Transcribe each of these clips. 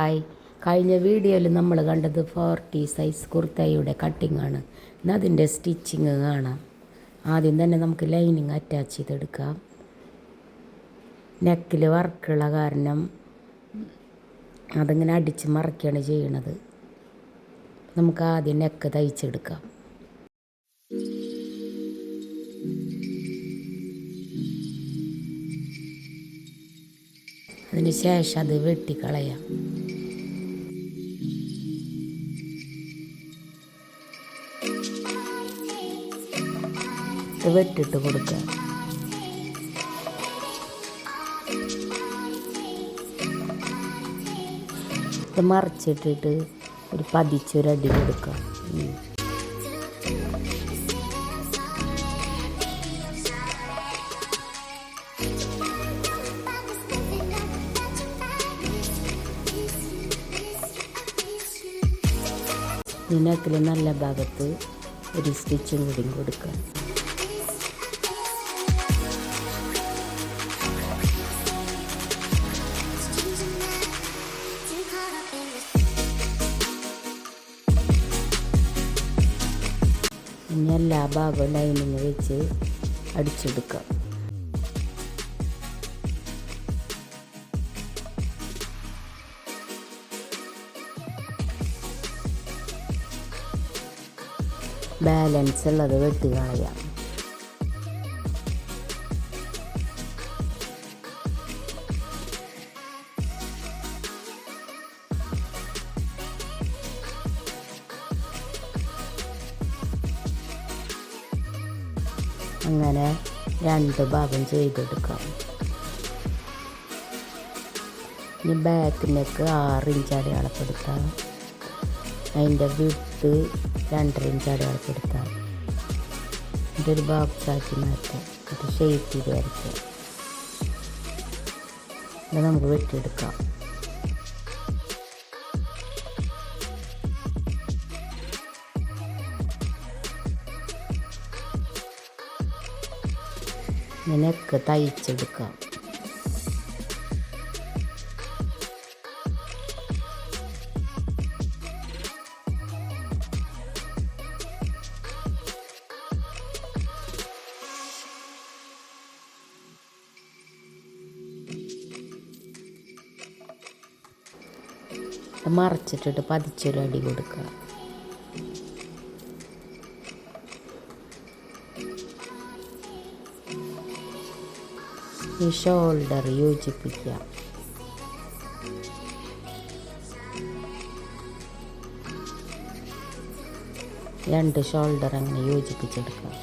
Hi. കഴിഞ്ഞ വീഡിയോയിൽ നമ്മൾ കണ്ടത് 40 സൈസ് കുർത്തയുടെ കട്ടിംഗ് ആണ്. ഇന്ന് അതിൻ്റെ സ്റ്റിച്ചിങ് കാണാം. ആദ്യം തന്നെ നമുക്ക് ലൈനിങ് അറ്റാച്ച് ചെയ്തെടുക്കാം. നെക്കിൽ വർക്കുള്ള കാരണം അതിങ്ങനെ അടിച്ച് മറക്കുകയാണ് ചെയ്യണത്. നമുക്ക് ആദ്യം നെക്ക് തയ്ച്ചെടുക്കാം. അതിന് ശേഷം അത് വെട്ടിക്കളയാം. ഇത് വെട്ടിട്ട് കൊടുക്കുക. ഇത് മറിച്ചിട്ടിട്ട് ഒരു പതിച്ചൊരടി കൊടുക്കുക. നെക്കിൽ നല്ല ഭാഗത്ത് ഒരു സ്റ്റിച്ചും കൂടി കൊടുക്കുക. ഇനി എല്ലാ ഭാഗവും ലൈനിങ് വെച്ച് അടിച്ചെടുക്കാം. ബാലൻസ് ഉള്ളത് വെട്ടി കളയാം. അങ്ങനെ രണ്ട് ഭാഗം ചെയ്തെടുക്കാം. ഇനി ബാക്ക് നെക്ക് 6 ഇഞ്ച് അടയാളപ്പെടുത്താം. അതിൻ്റെ വിഡ്ത്ത് 2.5 ഇഞ്ച് അടയാളപ്പെടുത്താം. എന്നിട്ട് ഒരു ബോക്സ് ആക്കി മാറ്റാം. എന്നിട്ട് ഷേപ്പ് ചെയ്ത് വരയ്ക്കാം. ഇത് നമുക്ക് വെട്ടിയെടുക്കാം. നെക്ക് തയ്ച്ചെടുക്കാം. മറിച്ചിട്ടിട്ട് പതിച്ചൊരു അടി കൊടുക്കുക. ഈ ഷോൾഡർ യോജിപ്പിക്കുക. രണ്ട് ഷോൾഡർ അങ്ങനെ യോജിപ്പിച്ചെടുക്കുക.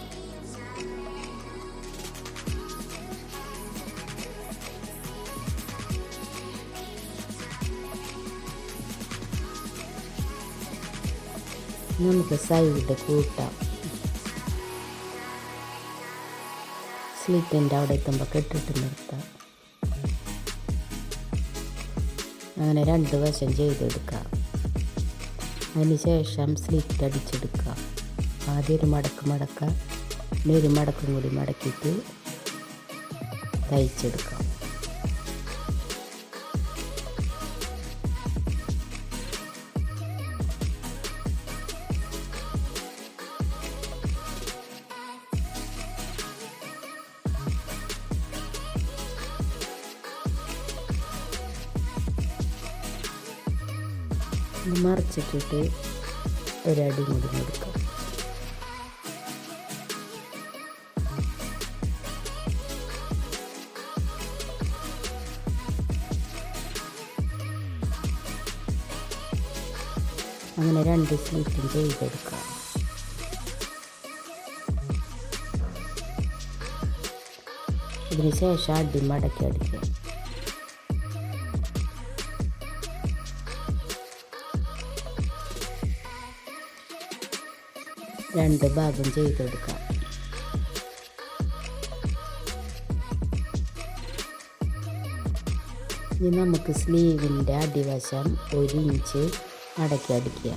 നമുക്ക് സൈഡ് കൂട്ടാം. സ്ലിറ്റിൻ്റെ അവിടെ എത്തുമ്പോൾ കെട്ടിട്ട് നിർത്താം. അങ്ങനെ 2 വശം ചെയ്തെടുക്കാം. അതിന് ശേഷം സ്ലിറ്റ് അടിച്ചെടുക്കുക. ആദ്യം ഒരു മടക്കുക, പിന്നെ ഒരു മടക്കും കൂടി മടക്കിയിട്ട് തയ്ച്ചെടുക്കാം. മറിച്ചിട്ടിട്ട് ഒരടി കൂടി കൊടുക്കാം. അങ്ങനെ 2 സ്ലിറ്റും ചെയ്തെടുക്കാം. ഇതിന് ശേഷം അടി മടക്കി അടിക്കുക. രണ്ട് ഭാഗം ചെയ്തെടുക്കാം. ഇനി നമുക്ക് സ്ലീവിൻ്റെ അടിവശം 1 ഇഞ്ച് മടക്കി അടിക്കുക.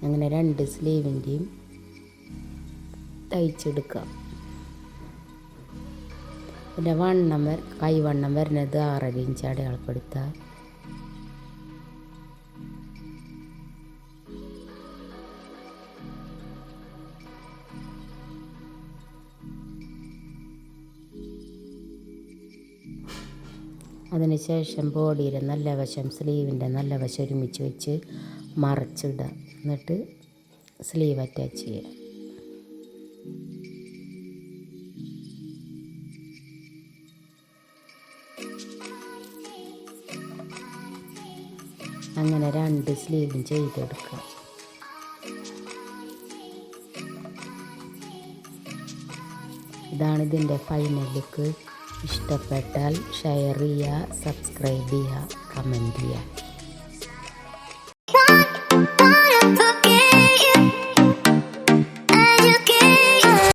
അങ്ങനെ 2 സ്ലീവിൻ്റെയും തയ്ച്ചെടുക്കാം. പിന്നെ കൈവണ്ണം വരുന്നത് 6.5 ഇഞ്ച് അടയാളപ്പെടുത്താം. അതിനുശേഷം ബോഡിയുടെ നല്ല വശം സ്ലീവിൻ്റെ നല്ല വശം ഒരുമിച്ച് വെച്ച് മറച്ചിടുക. എന്നിട്ട് സ്ലീവ് അറ്റാച്ച് ചെയ്യുക. അങ്ങനെ 2 സ്ലീവും ചെയ്തെടുക്കുക. ഇതാണ് ഇതിൻ്റെ ഫൈനൽ ലുക്ക്. ഇഷ്ടപ്പെട്ടാൽ ഷെയർ ചെയ്യുക, സബ്സ്ക്രൈബ് ചെയ്യുക, കമൻറ്റ് ചെയ്യുക.